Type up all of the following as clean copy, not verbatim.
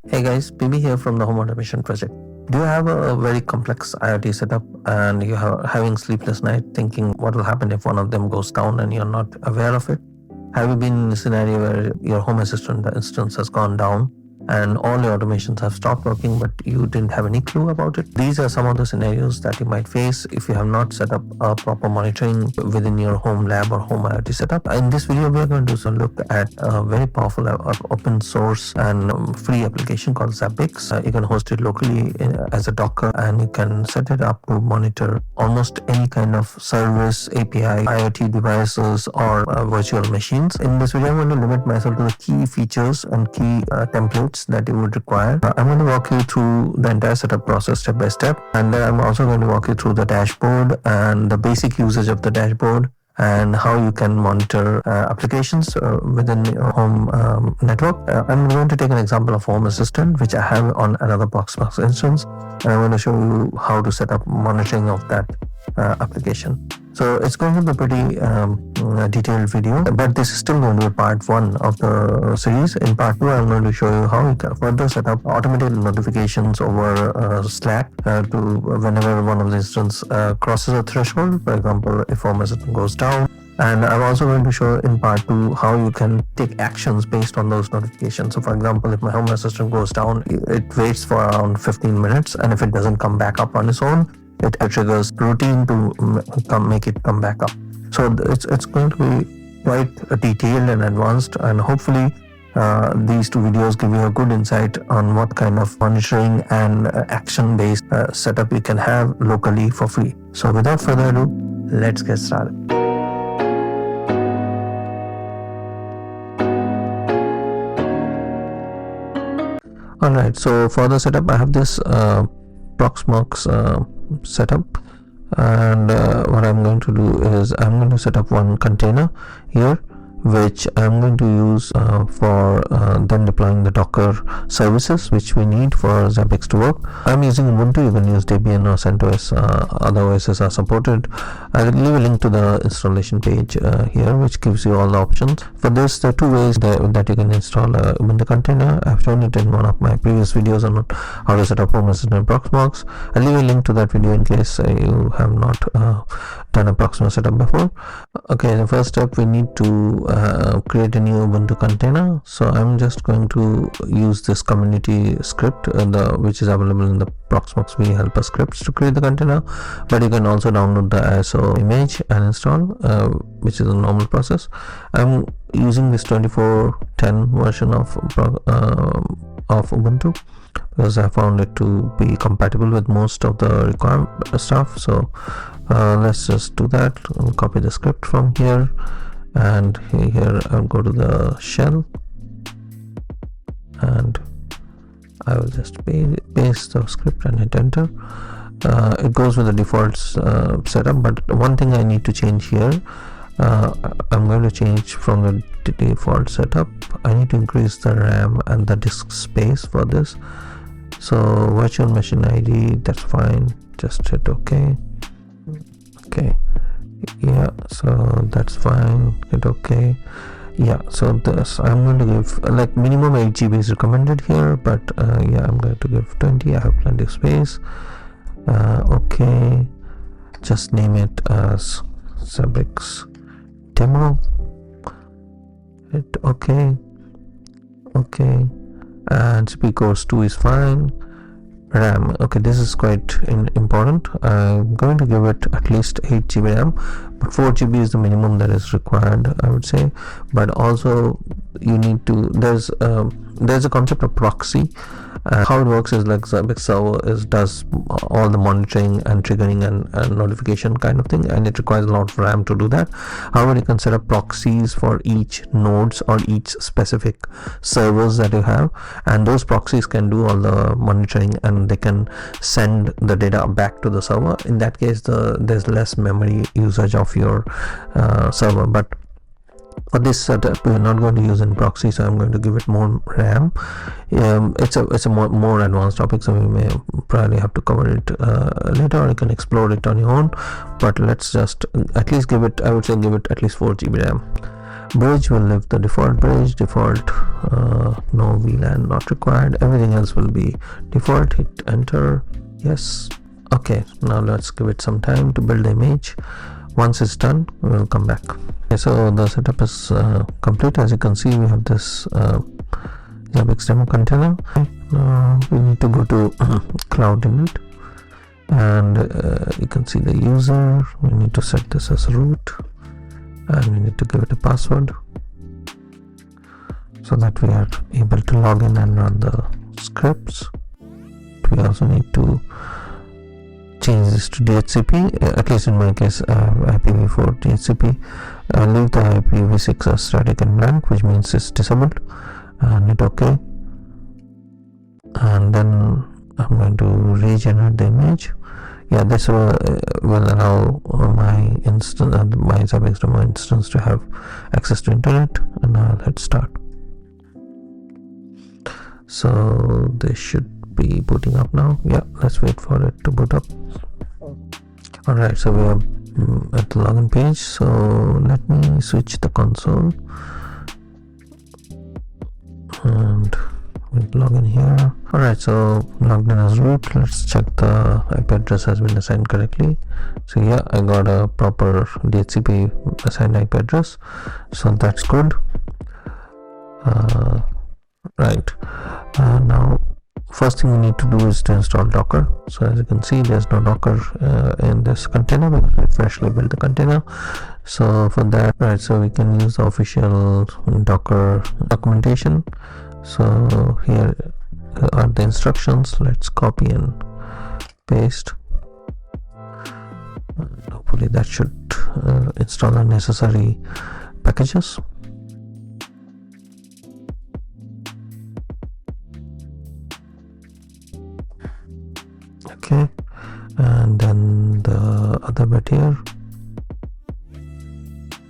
Hey guys, PB here from the Home Automation Project. Do you have a very complex IoT setup and you are having sleepless night thinking what will happen if one of them goes down and you're not aware of it? Have you been in a scenario where your Home Assistant instance has gone down and all your automations have stopped working but you didn't have any clue about it? These are some of the scenarios that you might face if you have not set up a proper monitoring within your Homelab or Home IoT setup. In this video, we are going to look at a very powerful open source and free application called Zabbix. You can host it locally as a Docker and you can set it up to monitor almost any kind of service, API, IoT devices or virtual machines. In this video, I'm going to limit myself to the key features and key templates that you would require. I'm going to walk you through the entire setup process step by step, and then I'm also going to walk you through the dashboard and the basic usage of the dashboard and how you can monitor applications within your home network. I'm going to take an example of Home Assistant, which I have on another Proxmox instance, and I'm going to show you how to set up monitoring of that application. So it's going to be a pretty detailed video, but this is still going to be part 1 of the series. In part 2, I'm going to show you how you can further set up automated notifications over Slack to whenever one of the instances crosses a threshold. For example, if Home Assistant goes down. And I'm also going to show in part 2 how you can take actions based on those notifications. So for example, if my Home Assistant goes down, it waits for around 15 minutes, and if it doesn't come back up on its own, it triggers routine to make it come back up. So it's going to be quite detailed and advanced, and hopefully these 2 videos give you a good insight on what kind of monitoring and action-based setup you can have locally for free. So without further ado, let's get started. Alright, so for the setup, I have this Proxmox setup, and what I'm going to do is I'm going to set up one container here, which I'm going to use for then deploying the Docker services which we need for Zabbix to work. I'm using Ubuntu. You can use Debian or CentOS. Other OSs are supported. I'll leave a link to the installation page here, which gives you all the options. For this, there are 2 ways that you can install a Ubuntu container. I've shown it in one of my previous videos on how to set up Home Assistant Proxmox. I'll leave a link to that video in case you have not done a Proxmox setup before. Okay, the first step, we need to create a new Ubuntu container. So I'm just going to use this community script which is available in the Proxmox VE helper scripts to create the container, but you can also download the ISO image and install, which is a normal process. I'm using this 24.10 version of Ubuntu because I found it to be compatible with most of the required stuff. So let's just do that. I'll copy the script from here, and here I'll go to the shell and I will just paste the script and hit enter. It goes with the default setup, but one thing I need to change here, I'm going to change from the default setup. I need to increase the RAM and the disk space for this. So virtual machine ID, that's fine, just hit OK. Yeah, so that's fine, hit OK. Yeah, so this I'm going to give like minimum 8 GB is recommended here, but yeah, I'm going to give 20. I have plenty of space. Okay, just name it as Zabbix demo. Hit OK. And speakers 2 is fine. RAM, okay, this is quite important. I'm going to give it at least 8 GB RAM, but 4 GB is the minimum that is required, I would say. But also you need to, there's a concept of proxy. How it works is like Zabbix Server does all the monitoring and triggering and notification kind of thing, and it requires a lot of RAM to do that. However, you can set up proxies for each nodes or each specific servers that you have, and those proxies can do all the monitoring and they can send the data back to the server. In that case, there's less memory usage of your server. But for this setup, we're not going to use in proxy, so I'm going to give it more RAM. It's a more advanced topic, so we may probably have to cover it later, or you can explore it on your own. But let's just at least give it, I would say, give it at least 4 GB RAM. Bridge will leave the default bridge, default, no VLAN not required. Everything else will be default. Hit enter. Yes. Okay, now let's give it some time to build the image. Once it's done, we will come back. Okay, so the setup is complete. As you can see, we have this Zabbix demo container. We need to go to cloud init, and you can see the user. We need to set this as root, and we need to give it a password so that we are able to log in and run the scripts. We also need to change this to DHCP, at least in my case IPv4 DHCP. Leave the IPv6 as static and blank, which means it's disabled, and hit OK. And then I'm going to regenerate the image. Yeah, this will allow my Zabbix demo instance to have access to internet. And now let's start. So this should be booting up now. Yeah, let's wait for it to boot up. Alright, so we are at the login page. So let me switch the console and we'll log in here. Alright, so logged in as root. Let's check the IP address has been assigned correctly. So yeah, I got a proper DHCP assigned IP address, so that's good. Right, now first thing we need to do is to install Docker. So as you can see, there's no Docker in this container because we freshly built the container. So for that, right, so we can use the official Docker documentation. So here are the instructions. Let's copy and paste, and hopefully that should install the necessary packages. Okay, and then the other bit here,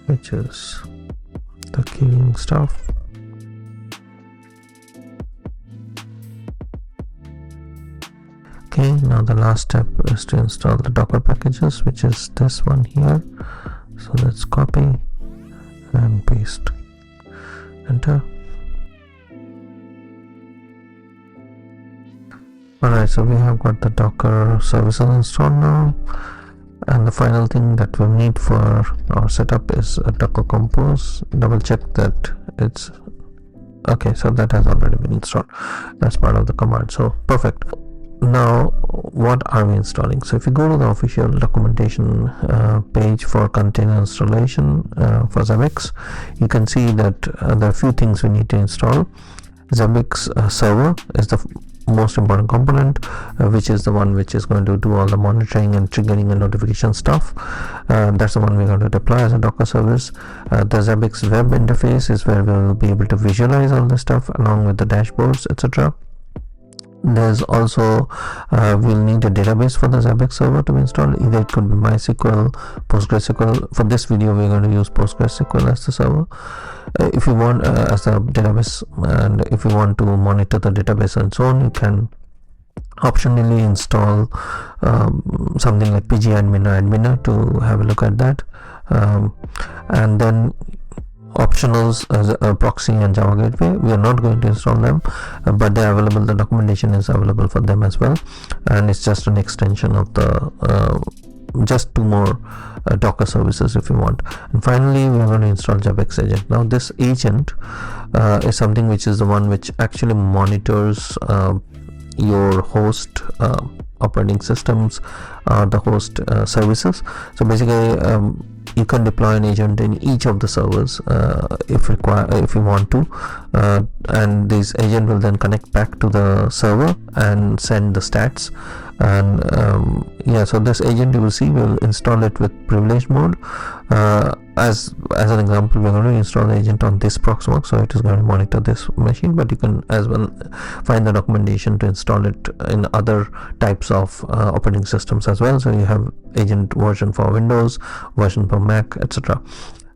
which is the keying stuff. Okay, now the last step is to install the Docker packages, which is this one here. So let's copy and paste, enter. Alright, so we have got the Docker services installed now, and the final thing that we'll need for our setup is a Docker Compose. Double check that it's okay. So that has already been installed as part of the command, so perfect. Now what are we installing? So if you go to the official documentation page for container installation for Zabbix, you can see that there are a few things we need to install. Zabbix Server is the most important component, which is the one which is going to do all the monitoring and triggering and notification stuff. That's the one we're going to deploy as a Docker service. The Zabbix web interface is where we'll be able to visualize all this stuff along with the dashboards, etc. There's also we'll need a database for the Zabbix server to be installed. Either it could be MySQL, PostgreSQL. For this video we're going to use PostgreSQL as the server. If you want as the database, and if you want to monitor the database and so on, you can optionally install something like pgadmin or adminer to have a look at that, and then optionals as proxy and Java gateway. We are not going to install them, but they are available. The documentation is available for them as well, and it's just an extension of the just two more Docker services if you want. And finally we are going to install Zabbix agent. Now this agent is something which is the one which actually monitors your host operating systems, the host services. So basically you can deploy an agent in each of the servers if you want to, and this agent will then connect back to the server and send the stats. And yeah, so this agent you will see will install it with privilege mode. As an example, we're going to install the agent on this Proxmox, so it is going to monitor this machine, but you can as well find the documentation to install it in other types of operating systems as well. So you have agent version for Windows, version for Mac, etc.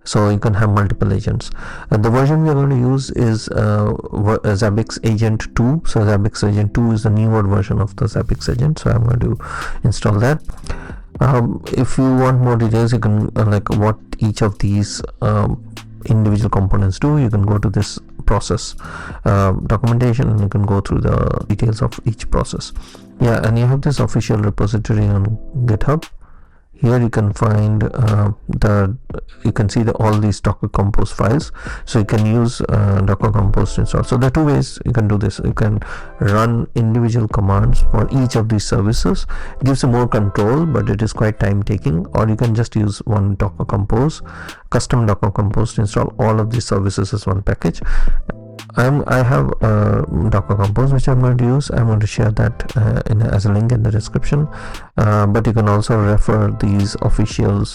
So you can have multiple agents. The version we are going to use is Zabbix Agent 2. So Zabbix Agent 2 is the newer version of the Zabbix agent, so I'm going to install that. If you want more details, you can like what each of these individual components do, you can go to this process documentation, and you can go through the details of each process. Yeah, and you have this official repository on GitHub. Here you can find you can see all these Docker Compose files, so you can use Docker Compose to install. So there are two ways you can do this. You can run individual commands for each of these services. It gives you more control, but it is quite time taking. Or you can just use one Docker Compose, custom Docker Compose, to install all of these services as one package. I have Docker Compose which I'm going to use. I'm going to share that as a link in the description, but you can also refer these official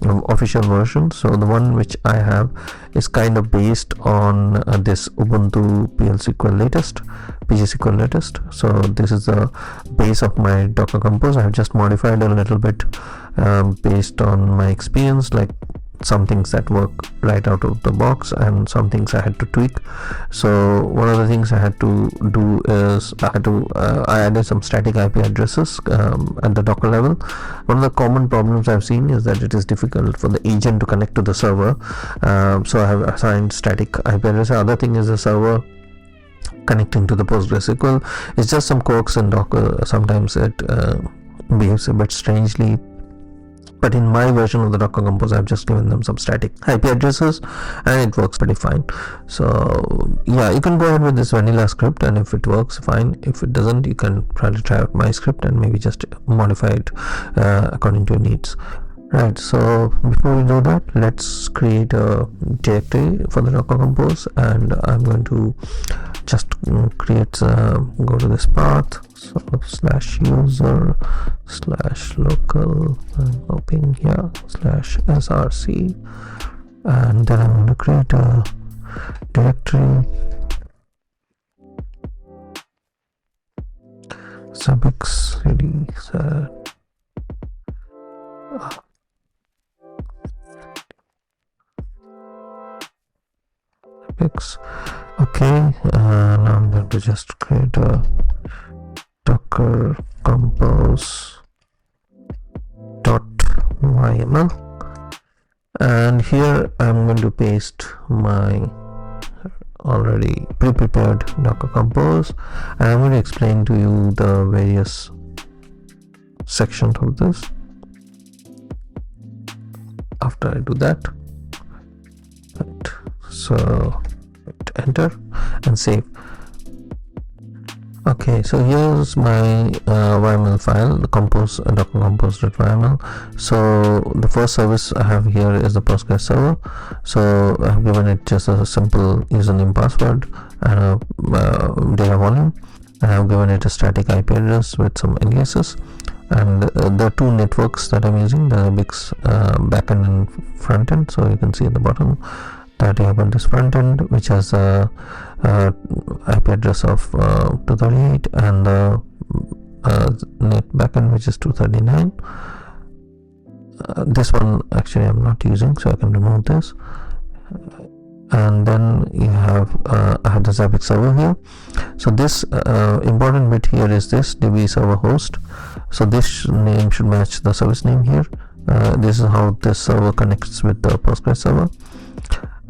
versions. So the one which I have is kind of based on this Ubuntu PGSQL latest. So this is the base of my Docker Compose. I have just modified a little bit based on my experience, like some things that work right out of the box and some things I had to tweak. So one of the things I had to do is I added some static IP addresses at the Docker level. One of the common problems I've seen is that it is difficult for the agent to connect to the server, so I have assigned static IP address. The other thing is the server connecting to the PostgreSQL. It's just some quirks in Docker. Sometimes it behaves a bit strangely, but in my version of the Docker Compose, I've just given them some static IP addresses, and it works pretty fine. So yeah, you can go ahead with this vanilla script, and if it works, fine. If it doesn't, you can probably try out my script and maybe just modify it according to your needs. Right, so before we do that, let's create a directory for the Docker Compose, and I'm going to just create go to this path, so /user/local, I'm hoping here /src, and then I'm going to create a directory Zabbix okay, now I'm going to just create a Docker Compose .yml, and here I'm going to paste my already pre-prepared Docker Compose, and I'm going to explain to you the various sections of this. After I do that, right, so hit enter and save. Okay, so here's my YML file, the compose Docker compose.yml. So the first service I have here is the Postgres server. So I have given it just a simple username, password, and a data volume. I have given it a static IP address with some aliases, and there are two networks that I'm using, the Zabbix backend and frontend. So you can see at the bottom that you have on this front end, which has a IP address of 238, and the net backend, which is 239. This one actually I'm not using, so I can remove this. And then you have I have the Zabbix server here. So this important bit here is this DB server host. So this name should match the service name here. This is how this server connects with the Postgres server,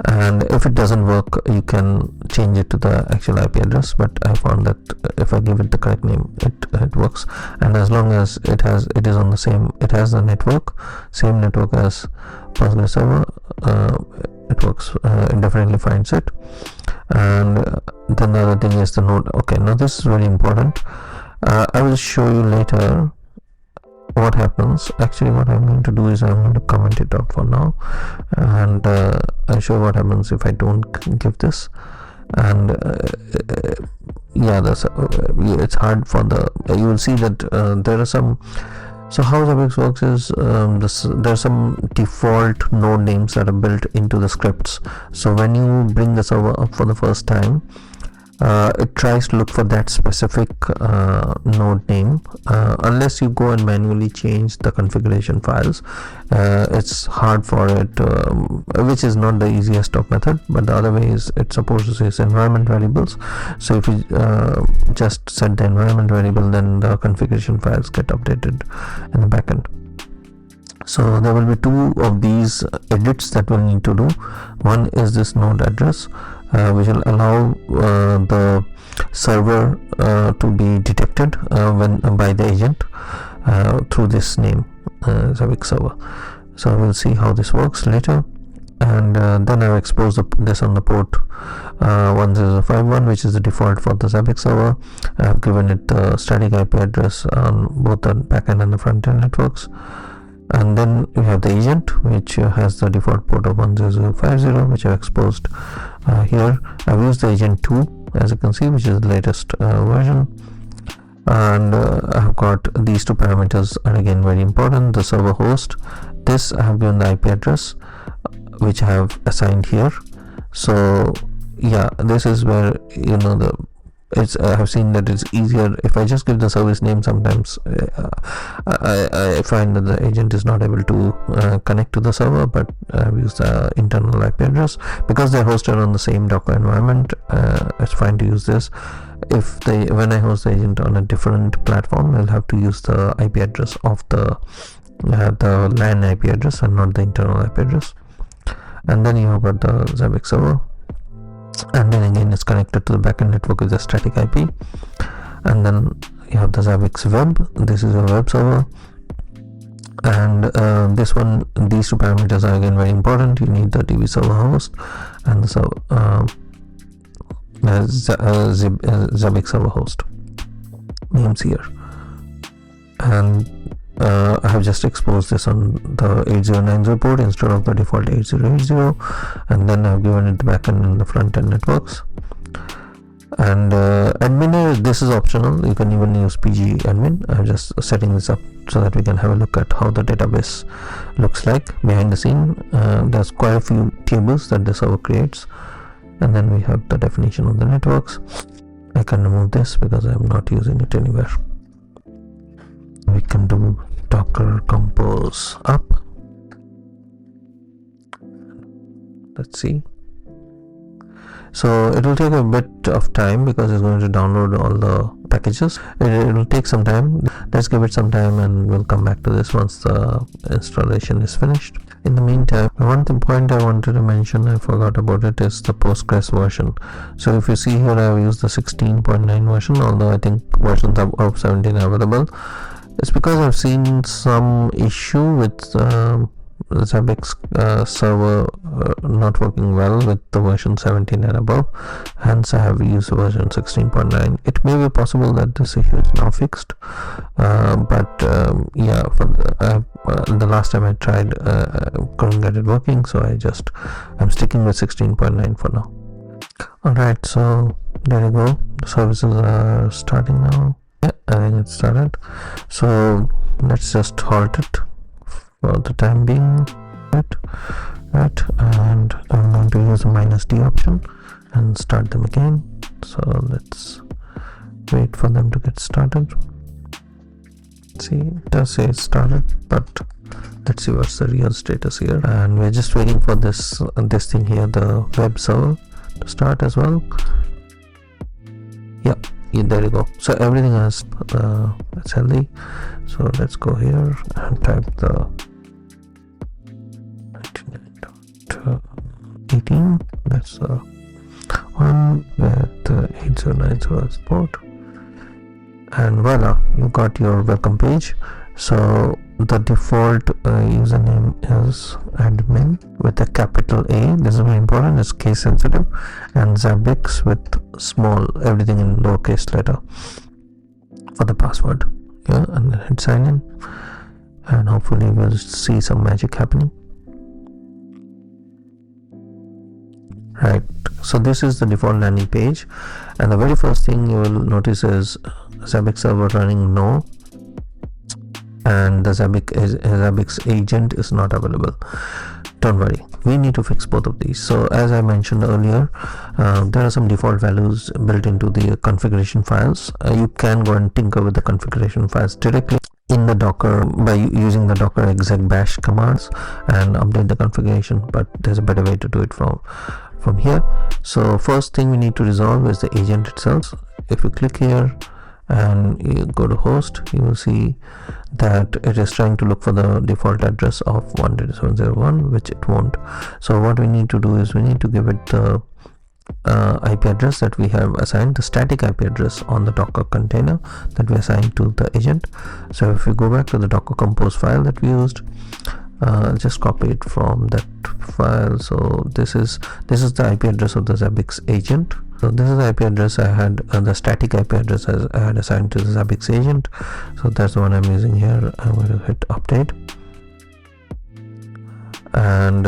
and if it doesn't work, you can change it to the actual IP address, but I found that if I give it the correct name, it works. And as long as it has the same network as Postgres server, it works. It definitely finds it. And then the other thing is the node. Okay, now this is very important. I will show you later what happens. Actually, what I'm going to do is I'm going to comment it out for now, and I'll show you what happens if I don't give this. And yeah, it's hard for the, you will see that there are some. So how Zabbix works is there are some default node names that are built into the scripts. So when you bring the server up for the first time, it tries to look for that specific node name. Unless you go and manually change the configuration files, it's hard for it, which is not the easiest of method. But the other way is it's supposed to say environment variables. So if you just set the environment variable, then the configuration files get updated in the backend. So there will be two of these edits that we'll need to do. One is this node address, which will allow the server to be detected when by the agent through this name, Zabbix Server. So we'll see how this works later. And then I've exposed this on the port 1051, which is the default for the Zabbix server. I've given it the static IP address on both the backend and the front-end networks. And then we have the agent, which has the default port of 10050, which I've exposed here. I've used the agent 2, as you can see, which is the latest version. And I've got these two parameters are again very important. The server host, this I have given the IP address, which I have assigned here. So yeah, this is where, you know, I have seen that it's easier if I just give the service name. Sometimes I find that the agent is not able to connect to the server, but I've used the internal IP address because they're hosted on the same Docker environment. It's fine to use this. When I host the agent on a different platform, I'll have to use the IP address of the LAN IP address and not the internal IP address. And then you have got the Zabbix server, and then again it's connected to the backend network with the static IP. And then you have the Zabbix web. This is a web server, and these two parameters are again very important. You need the DB server host and the Zabbix server host names here. And I have just exposed this on the 8090 port instead of the default 8080, and then I've given it the backend and the front-end networks. And admin, this is optional. You can even use PG admin. I'm just setting this up so that we can have a look at how the database looks like behind the scene. There's quite a few tables that the server creates, and then we have the definition of the networks. I can remove this because I'm not using it anywhere. We can do docker compose up. Let's see. So it will take a bit of time because it's going to download all the packages. It will take some time. Let's give it some time and we'll come back to this once the installation is finished. In the meantime, one point I wanted to mention, I forgot about it, is the Postgres version. So if you see here, I've used the 16.9 version, although I think versions of 17 are available. It's because I've seen some issue with Zabbix server not working well with the version 17 and above. Hence, I have used version 16.9. It may be possible that this issue is now fixed, but yeah, the last time I tried, couldn't get it working. So I'm sticking with 16.9 for now. Alright, so there you go. The services are starting now. Yeah, I think it started. So let's just halt it for the time being. Right, and I'm going to use the -D option and start them again. So let's wait for them to get started. See, it does say it started, but let's see what's the real status here. And we're just waiting for this thing here, the web server, to start as well. Yeah, there you go. So everything is it's healthy. So let's go here and type the 18. That's the one with the 8090 port, and voila, you got your welcome page. So the default username is admin with a capital A. This is very important, it's case sensitive, and Zabbix with small, everything in lowercase letter for the password. Yeah, and then hit sign in, and hopefully we'll see some magic happening. Right, so this is the default landing page, and the very first thing you will notice is Zabbix server running no, and the Zabbix agent is not available. Don't worry, we need to fix both of these. So as I mentioned earlier, there are some default values built into the configuration files. You can go and tinker with the configuration files directly in the Docker by using the docker exec bash commands and update the configuration, but there's a better way to do it from here. So first thing we need to resolve is the agent itself. If you click here and you go to host, you will see that it is trying to look for the default address of 127.0.1, which it won't. So what we need to do is we need to give it the IP address that we have assigned, the static IP address on the Docker container that we assigned to the agent. So if we go back to the Docker compose file that we used, just copy it from that file. So this is the IP address of the Zabbix agent. So this is the IP address I had, the static IP address I had assigned to the Zabbix agent. So that's the one I'm using here. I'm going to hit update, and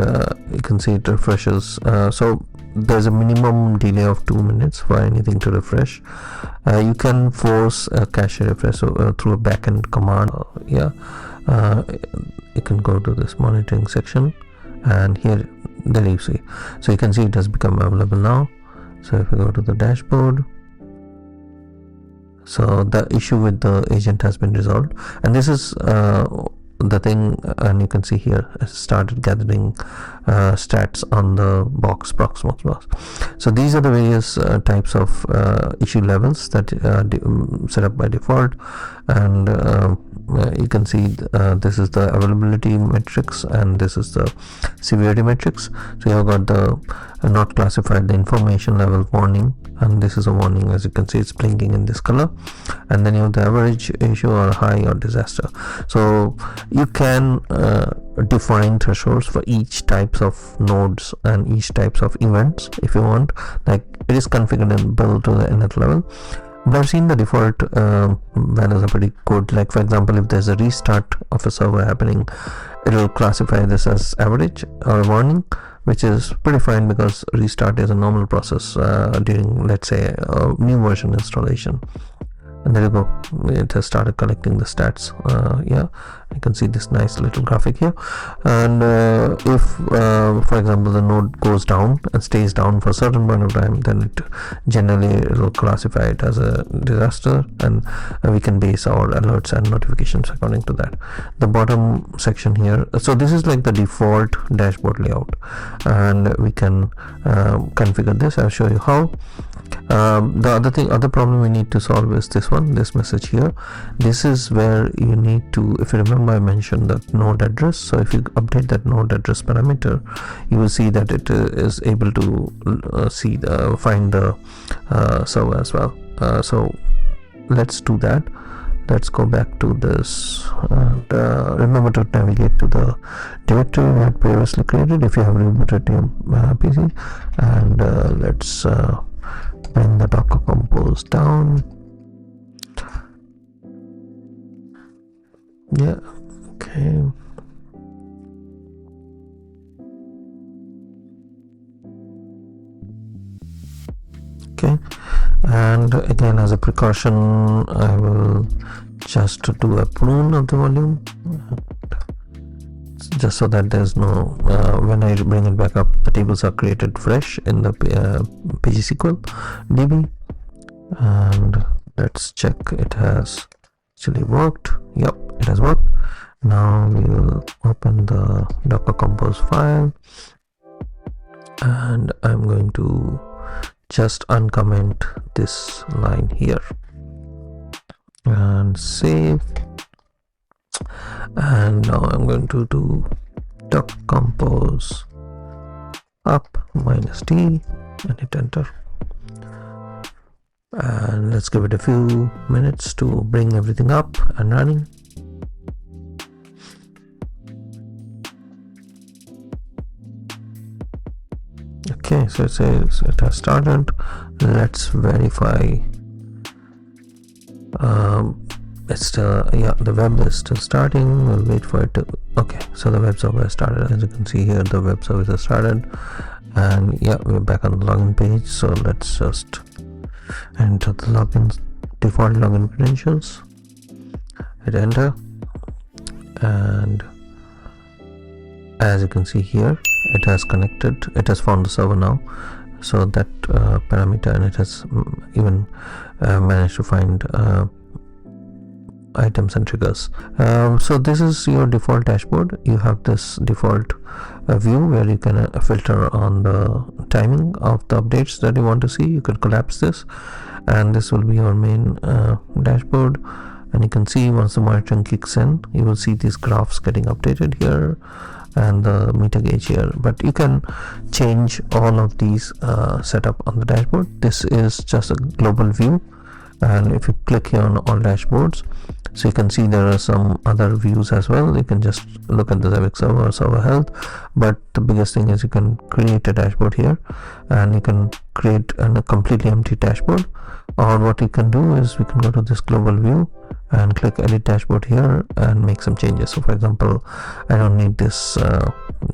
you can see it refreshes. So there's a minimum delay of 2 minutes for anything to refresh. You can force a cache refresh through a backend command. You can go to this monitoring section, and here there you see. So you can see it has become available now. So if we go to the dashboard, so the issue with the agent has been resolved, and this is the thing, and you can see here it started gathering stats on the Proxmox box. So these are the various types of issue levels that set up by default, and you can see this is the availability metrics and this is the severity metrics. So you have got the not classified, the information level warning, and this is a warning. As you can see, it's blinking in this color. And then you have the average issue or high or disaster. So you can define thresholds for each types of nodes and each types of events if you want. Like, it is configured and built to the nth level. But I've seen the default values are pretty good. Like, for example, if there's a restart of a server happening, it will classify this as average or a warning, which is pretty fine because restart is a normal process during, let's say, a new version installation. And there you go, it has started collecting the stats. You can see this nice little graphic here. And if for example the node goes down and stays down for a certain point of time, then it generally will classify it as a disaster, and we can base our alerts and notifications according to that. The bottom section here, so this is like the default dashboard layout, and we can configure this. I'll show you how. The other problem we need to solve is this message here. This is where you need to, if you remember, I mentioned that node address. So if you update that node address parameter, you will see that it is able to find the server as well. So let's do that. Let's go back to this, and remember to navigate to the directory we had previously created if you have rebooted your PC, and let's bring the Docker compose down. Yeah, okay. Okay, and again, as a precaution, I will just do a prune of the volume, just so that there's no when I bring it back up, the tables are created fresh in the PGSQL DB. And let's check it has actually worked. Yep, it has worked. Now we will open the Docker compose file, and I'm going to just uncomment this line here and save. And now I'm going to do doc compose up -t and hit enter. And let's give it a few minutes to bring everything up and running. Okay, so it says it has started. Let's verify. It's still, the web is still starting. We'll wait for it to, okay, so the web server has started. As you can see here, the web service has started, and we're back on the login page. So let's just enter the default login credentials, hit enter, and as you can see here, it has connected, it has found the server now. So that parameter, and it has even managed to find items and triggers. So this is your default dashboard. You have this default view where you can filter on the timing of the updates that you want to see. You could collapse this, and this will be your main dashboard. And you can see once the monitoring kicks in, you will see these graphs getting updated here and the meter gauge here. But you can change all of these setup on the dashboard. This is just a global view, and if you click here on all dashboards, so you can see there are some other views as well. You can just look at the Zabbix server, server health, but the biggest thing is you can create a dashboard here, and you can create a completely empty dashboard. Or what you can do is we can go to this global view and click edit dashboard here and make some changes. So for example, I don't need this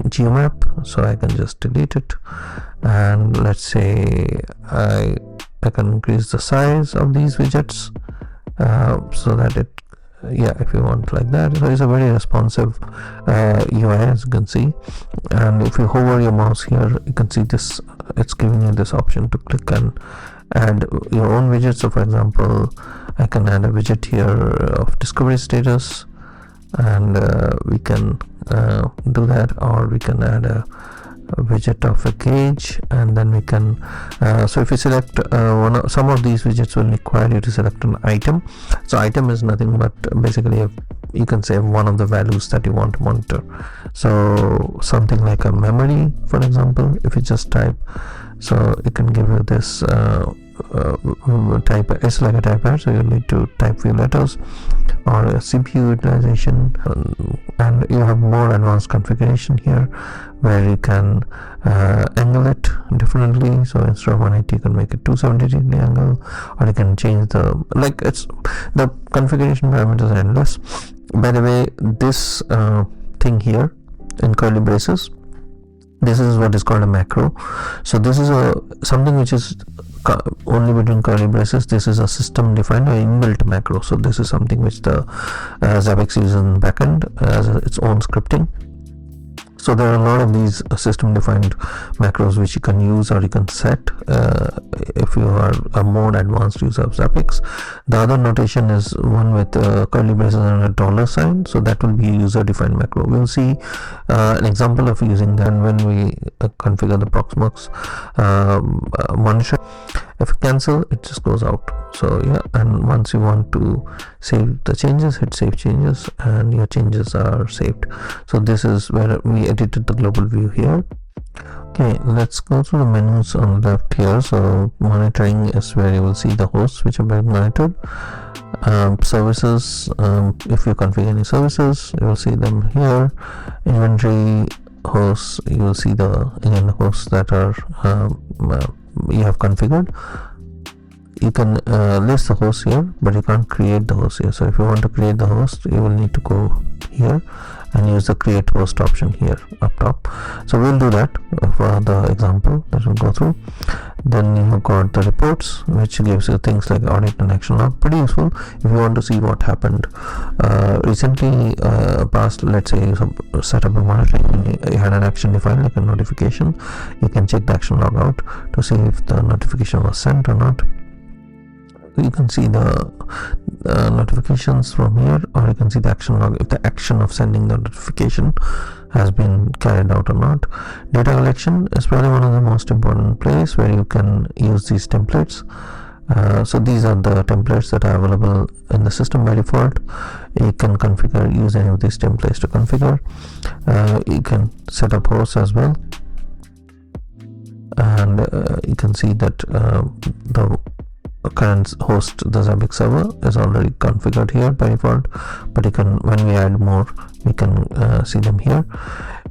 geomap, so I can just delete it, and let's say I can increase the size of these widgets so that it, if you want like that. So it's a very responsive UI, as you can see. And if you hover your mouse here, you can see this, it's giving you this option to click and add your own widget. So for example, I can add a widget here of discovery status, and we can do that, or we can add a widget of a gauge, and then we can so if you select some of these widgets will require you to select an item. So item is nothing but basically you can save one of the values that you want to monitor. So something like a memory, for example, if you just type, so it can give you this type, it's like a typepad, so you need to type few letters, or a CPU utilization, and you have more advanced configuration here where you can angle it differently. So instead of 180, you can make it 270 degree angle, or you can change the, like, it's the configuration parameters are endless. By the way, this thing here in curly braces, this is what is called a macro. So this is something which is only between curly braces. This is a system defined or inbuilt macro. So this is something which the Zabbix uses in backend as its own scripting. So there are a lot of these system defined macros which you can use or you can set if you are a more advanced user of Zabbix. The other notation is one with curly braces and a dollar sign, so that will be user defined macro. We'll see an example of using that when we configure the Proxmox monitor. If you cancel, it just goes out. So yeah, and once you want to save the changes, hit save changes, and your changes are saved. So this is where we edited the global view here. Okay, let's go through the menus on the left here. So monitoring is where you will see the hosts which are being monitored. Services, if you configure any services, you will see them here. Inventory hosts, you will see the hosts that are you have configured. You can list the host here, but you can't create the host here. So if you want to create the host, you will need to go here and use the create host option here up top. So we'll do that for the example that we'll go through. Then you have got the reports, which gives you things like audit and action log. Pretty useful if you want to see what happened recently, past, let's say you set up a monitoring and you had an action defined like a notification. You can check the action log out to see if the notification was sent or not. You can see the notifications from here, or you can see the action log if the action of sending the notification has been carried out or not. Data collection is probably one of the most important place where you can use these templates. So these are the templates that are available in the system by default. You can use any of these templates to configure. You can set up hosts as well, and you can see that the current host, the Zabbix server, is already configured here by default, but you can, when we add more, we can see them here.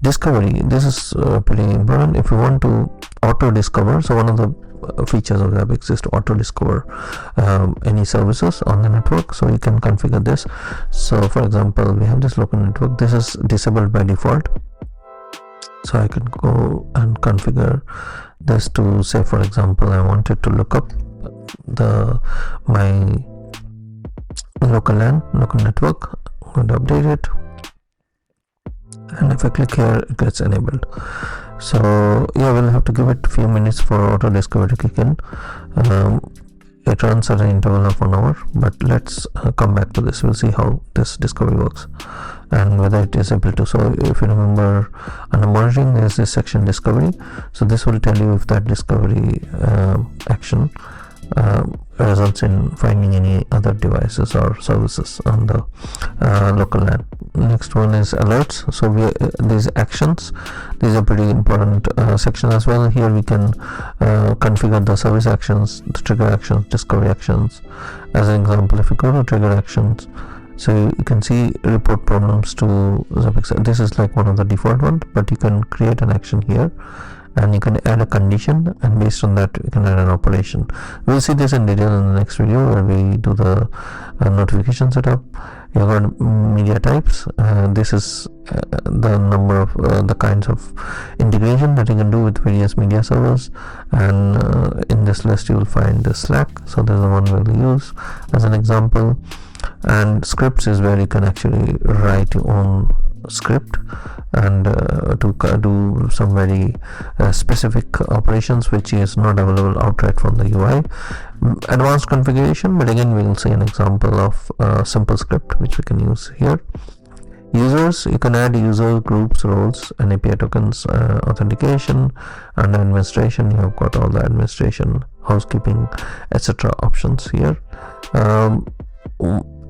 Discovery, this is pretty important. If you want to auto discover, so one of the features of Zabbix is to auto discover any services on the network, so you can configure this. So for example, we have this local network, this is disabled by default, so I can go and configure this to, say for example, I wanted to look up my local LAN, local network. I'm going to update it, and if I click here, it gets enabled. So yeah, we'll have to give it a few minutes for auto discovery to kick in. It runs at an interval of 1 hour, but let's come back to this. We'll see how this discovery works and whether it is able to. So if you remember, under monitoring there is this section discovery, so this will tell you if that discovery action results in finding any other devices or services on the local LAN. Next one is alerts. So these actions, these are pretty important section as well. Here we can configure the service actions, the trigger actions, discovery actions. As an example, if you go to trigger actions, so you can see report problems to Zabbix. This is like one of the default ones, but you can create an action here and you can add a condition, and based on that you can add an operation. We'll see this in detail in the next video where we do the notification setup. You got media types. This is the number of the kinds of integration that you can do with various media servers, and in this list you will find the Slack. So there's the one we'll use as an example. And scripts is where you can actually write your own script and to do some very specific operations which is not available outright from the UI. Advanced configuration, but again we will see an example of a simple script which we can use here. Users, you can add user groups, roles, and API tokens. Authentication and administration, you have got all the administration, housekeeping, etc. options here.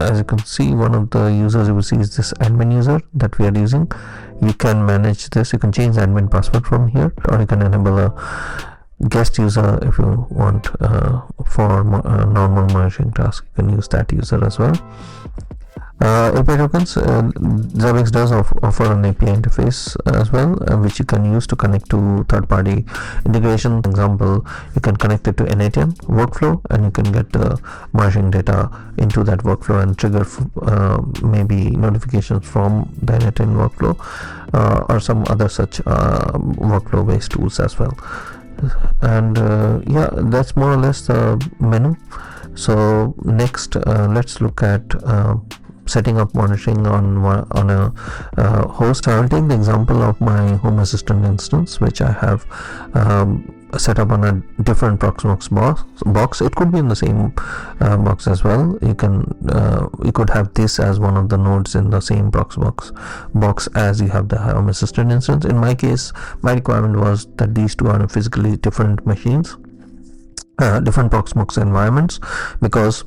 As you can see, one of the users you will see is this admin user that we are using. You can manage this. You can change the admin password from here, or you can enable a guest user if you want for normal monitoring task. You can use that user as well. API tokens, Zabbix does offer an API interface as well, which you can use to connect to third-party integration. For example, you can connect it to n8n workflow, and you can get the monitoring data into that workflow and trigger maybe notifications from the n8n workflow or some other such workflow-based tools as well. And yeah, that's more or less the menu. So next, let's look at setting up monitoring on a host. I will take the example of my Home Assistant instance, which I have set up on a different Proxmox box. It could be in the same box as well. You could have this as one of the nodes in the same Proxmox box as you have the Home Assistant instance. In my case, my requirement was that these two are physically different machines, different Proxmox environments, because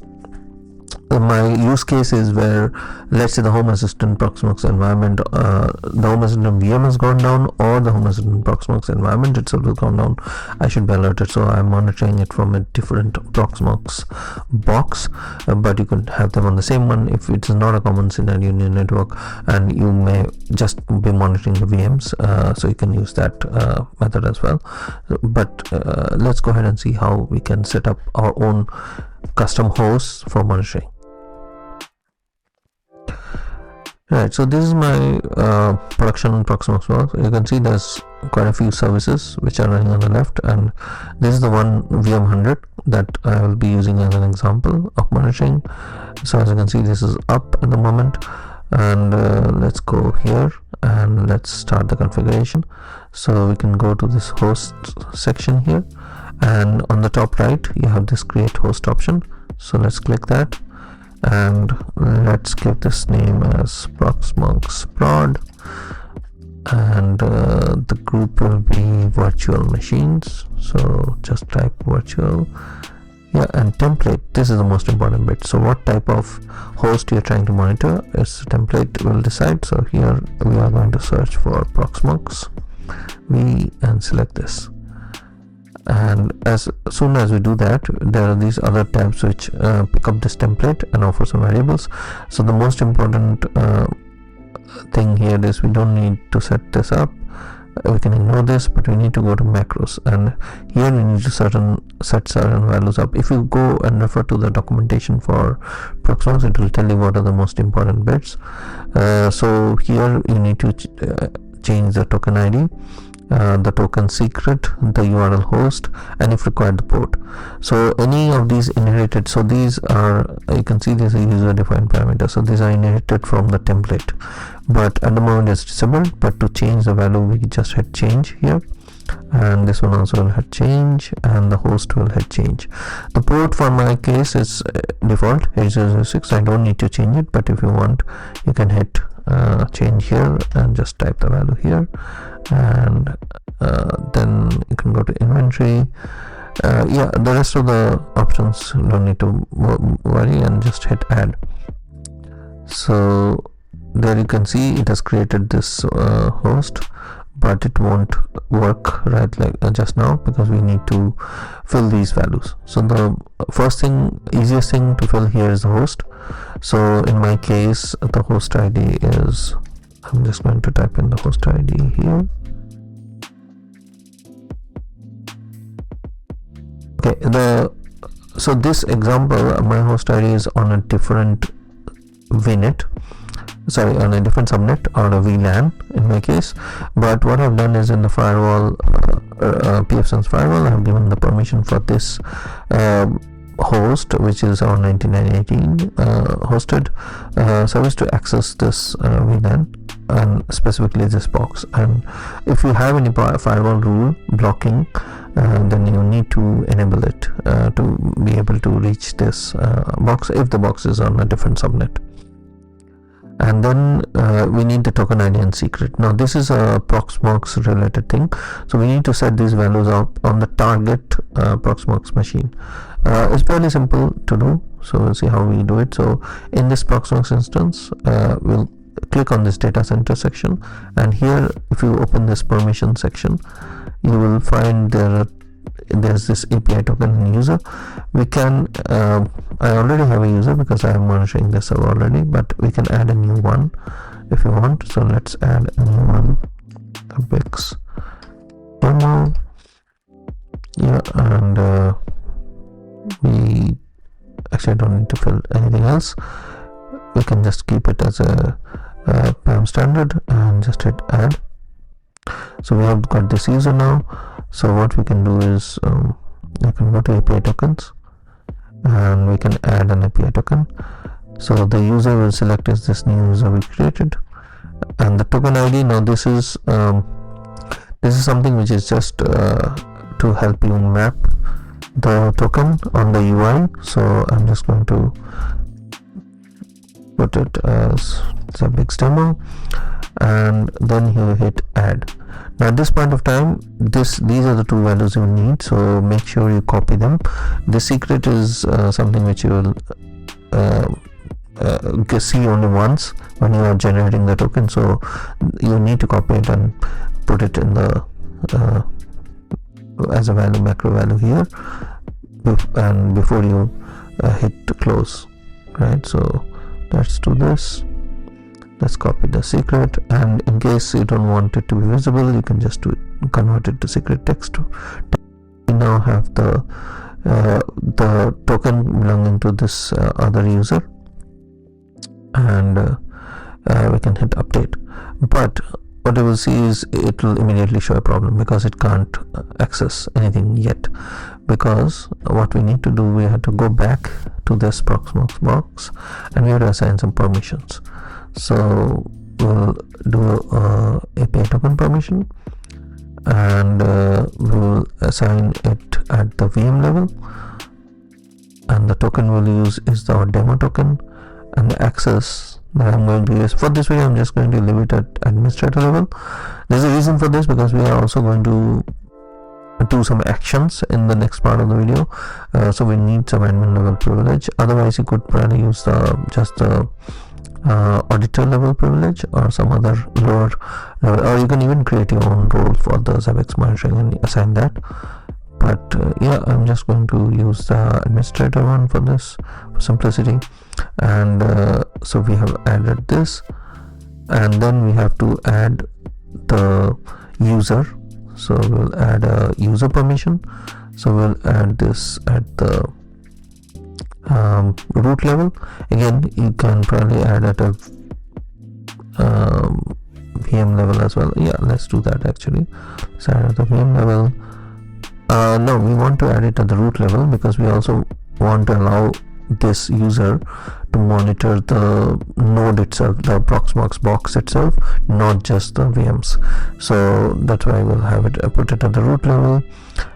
my use case is where, let's say, the Home Assistant Proxmox environment, the Home Assistant VM has gone down, or the Home Assistant Proxmox environment itself has gone down. I should be alerted, so I'm monitoring it from a different Proxmox box, but you could have them on the same one if it is not a common scenario in your network, and you may just be monitoring the VMs, so you can use that method as well. But let's go ahead and see how we can set up our own custom hosts for monitoring. Right, so this is my production Proxmox box. You can see there's quite a few services which are running on the left, and this is the one VM100 that I will be using as an example of monitoring. So as you can see, this is up at the moment, and let's go here and let's start the configuration. So we can go to this host section here, and on the top right you have this create host option. So let's click that, and let's give this name as Proxmox prod, and the group will be virtual machines. So just type virtual, yeah, and template. This is the most important bit. So what type of host you're trying to monitor is template will decide. So here we are going to search for Proxmox VE and select this. And as soon as we do that, there are these other tabs which pick up this template and offer some variables. So the most important thing here is we don't need to set this up. We can ignore this, but we need to go to macros, and here we need to set certain values up. If you go and refer to the documentation for Proxmox, it will tell you what are the most important bits. So here you need to change the token ID, the token secret, the URL host, and if required the port. So any of these inherited, so these are, you can see these are user defined parameters, so these are inherited from the template, but at the moment it's disabled. But to change the value, we just hit change here, and this one also will hit change, and the host will hit change. The port for my case is default 8006. I don't need to change it, but if you want, you can hit change here and just type the value here, and then you can go to inventory, Yeah, the rest of the options don't need to worry, and just hit add. So there you can see it has created this host, but it won't work right like just now, because we need to fill these values. So the first thing, easiest thing to fill here is the host. So in my case, the host ID is, I'm just going to type in the host ID here. Okay, so this example, my host ID is on a different VNet, sorry, on a different subnet, or a VLAN in my case. But what I've done is, in the firewall, pfSense firewall, I've given the permission for this host, which is our 9918 hosted service, to access this VLAN, and specifically this box. And if you have any firewall rule blocking, then you need to enable it to be able to reach this box if the box is on a different subnet. And then we need the token ID and secret. Now this is a Proxmox related thing, so we need to set these values up on the target Proxmox machine. It's fairly simple to do, so we'll see how we do it. So in this Proxmox instance, we'll click on this data center section, and here if you open this permission section, you will find there's this API token and user. We can I already have a user because I am monitoring this server already, but we can add a new one if you want. So let's add a new one, Zabbix demo. Yeah, and we actually don't need to fill anything else. We can just keep it as a PAM standard and just hit add. So we have got this user now. So what we can do is we can go to API tokens, and we can add an API token. So the user will select is this new user we created, and the token ID. Now this is something which is just to help you map the token on the UI. So I'm just going to put it as Zabbix demo, and then you hit add. Now at this point of time, these are the two values you need, so make sure you copy them. The secret is something which you will see only once when you are generating the token, so you need to copy it and put it in the as a value, macro value here, and before you hit close, right? So let's do this. Let's copy the secret, and in case you don't want it to be visible, you can just convert it to secret text. We now have the token belonging to this other user, and we can hit update. But what you will see is it will immediately show a problem because it can't access anything yet. Because what we need to do, we have to go back to this Proxmox box, and we have to assign some permissions. So we'll do API token permission, and we'll assign it at the VM level, and the token we'll use is our demo token, and the access that I'm going to use for this video, I'm just going to leave it at administrator level. There's a reason for this, because we are also going to do some actions in the next part of the video, so we need some admin level privilege. Otherwise you could probably use just the auditor level privilege or some other lower level, or you can even create your own role for the Zabbix monitoring and assign that. But yeah, I'm just going to use the administrator one for this for simplicity. And so we have added this, and then we have to add the user. So we'll add a user permission. So we'll add this at the root level. Again, you can probably add at a VM level as well. Yeah, let's do that actually. Let's add at the VM level. No, we want to add it at the root level, because we also want to allow this user to monitor the node itself, the Proxmox box itself, not just the VMs. So that's why we'll have it put it at the root level,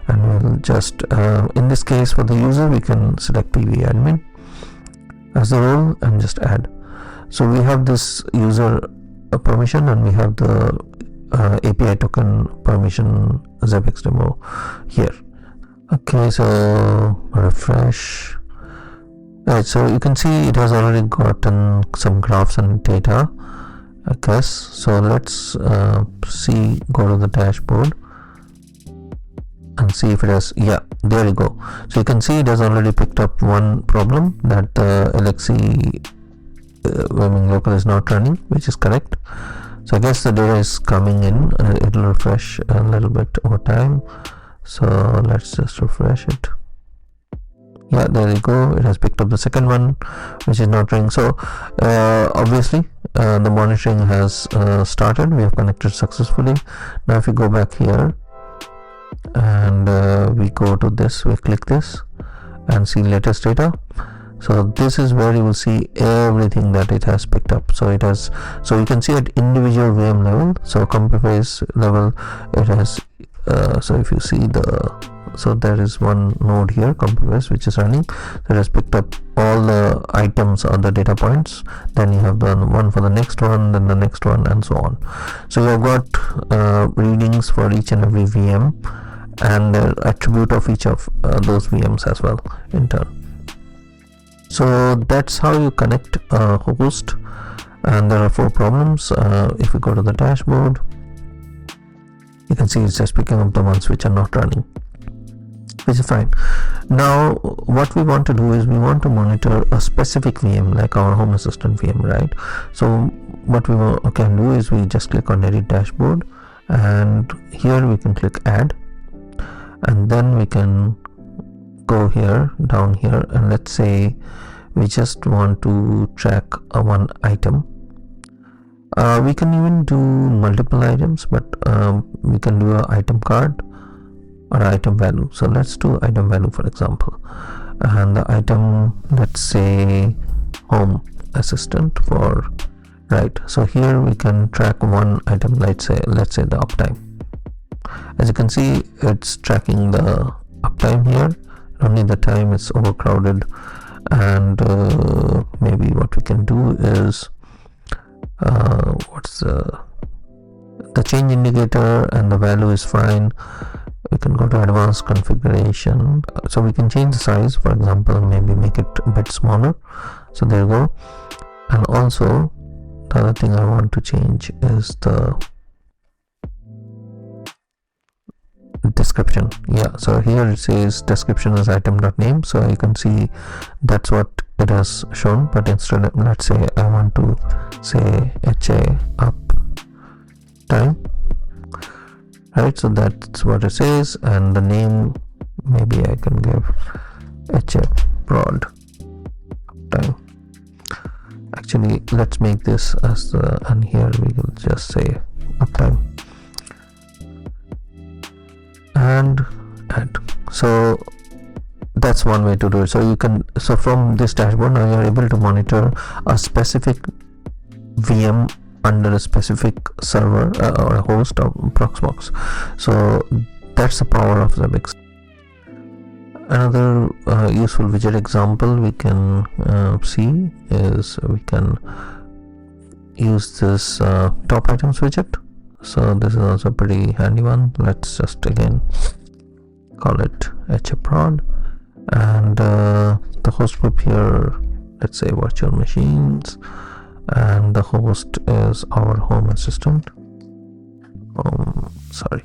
and we'll just in this case for the user, we can select PV admin as the role and just add. So we have this user permission, and we have the API token permission Zabbix demo here. Okay, so refresh. Right, so you can see it has already gotten some graphs and data, I guess. So let's see, go to the dashboard and see if it has, yeah, there you go. So you can see it has already picked up one problem, that the LXC Viming local is not running, which is correct. So I guess the data is coming in. It will refresh a little bit over time. So let's just refresh it. Yeah, there you go. It has picked up the second one, which is not running. So obviously the monitoring has started. We have connected successfully. Now if you go back here and we go to this, we click this and see latest data. So this is where you will see everything that it has picked up. So it has, so you can see at individual VM level, so computer-based level, it has so if you see the, so there is one node here, computer-based, which is running, that has picked up all the items or the data points. Then you have the one for the next one, then the next one, and so on. So you have got readings for each and every VM and the attribute of each of those VMs as well in turn. So that's how you connect a host, and there are 4 problems. If you go to the dashboard, you can see it's just picking up the ones which are not running, which is fine. Now what we want to do is we want to monitor a specific VM, like our Home Assistant VM, right? So what we can do is we just click on edit dashboard, and here we can click add, and then we can go here, down here, and let's say we just want to track one item. We can even do multiple items, but we can do an item card or item value. So let's do item value, for example, and the item, let's say Home Assistant for, right? So here we can track one item, let's say the uptime. As you can see, it's tracking the uptime here, only the time it's overcrowded. And maybe what we can do is what's the change indicator, and the value is fine. We can go to advanced configuration, so we can change the size, for example, maybe make it a bit smaller. So there you go. And also the other thing I want to change is the description. Yeah, so here it says description is item.name, so you can see that's what it has shown, but instead, let's say I want to say HA uptime, right? So that's what it says, and the name, maybe I can give HA prod uptime. Actually, let's make this as the, and here we will just say uptime and add. So that's one way to do it. So you can, so from this dashboard now you're able to monitor a specific VM under a specific server or a host of Proxmox. So that's the power of Zabbix. Another useful widget example we can see is we can use this top items widget. So this is also a pretty handy one. Let's just again call it HA prod, and the host group here, let's say virtual machines, and the host is our Home Assistant. Sorry.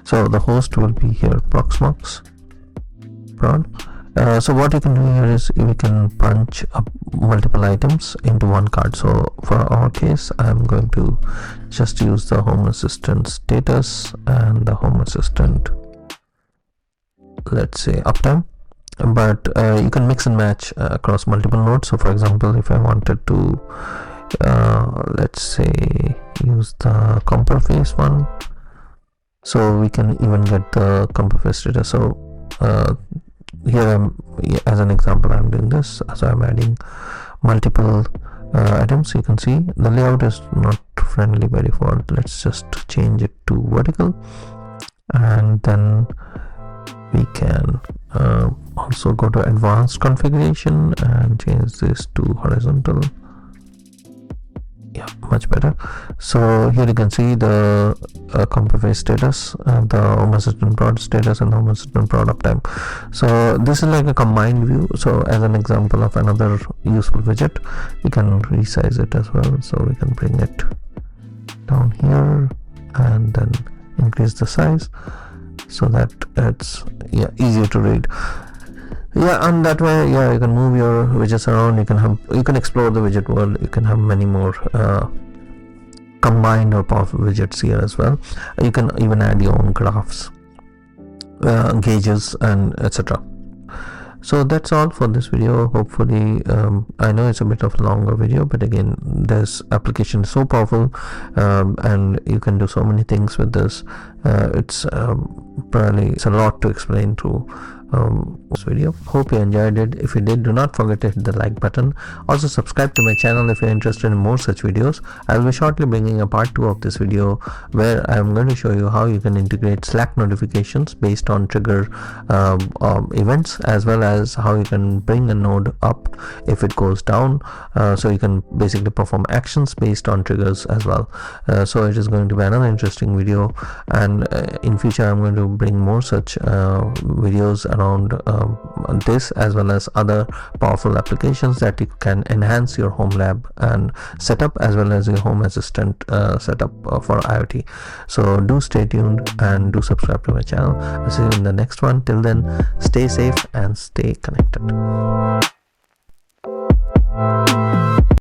So the host will be here Proxmox prod. So what you can do here is we can punch up multiple items into one card. So for our case, I'm going to just use the Home Assistant status and the Home Assistant, let's say uptime, but you can mix and match across multiple nodes. So for example, if I wanted to let's say use the computer-based one, so we can even get the computer-based data. So here as an example, I'm doing this, so I'm adding multiple items. You can see the layout is not friendly by default. Let's just change it to vertical, and then we can also go to advanced configuration and change this to horizontal. Yeah, much better. So here you can see the compromise status, the Home Assistant product status, and the Home Assistant product time. So this is like a combined view. So as an example of another useful widget, you can resize it as well. So we can bring it down here and then increase the size so that it's easier to read. And that way, you can move your widgets around. You can explore the widget world. You can have many more combined or powerful widgets here as well. You can even add your own graphs, gauges, and etc. So that's all for this video. Hopefully, I know it's a bit of a longer video, but again, this application is so powerful, and you can do so many things with this. It's a lot to explain through this video. Hope you enjoyed it. If you did, do not forget to hit the like button. Also subscribe to my channel if you're interested in more such videos. I will be shortly bringing a part 2 of this video where I am going to show you how you can integrate Slack notifications based on trigger events, as well as how you can bring a node up if it goes down, so you can basically perform actions based on triggers as well. So it is going to be another interesting video, and in future I'm going to bring more such videos around this, as well as other powerful applications that you can enhance your Homelab and setup, as well as your Home Assistant setup for IoT. So do stay tuned and do subscribe to my channel. I'll see you in the next one. Till then, stay safe and stay connected.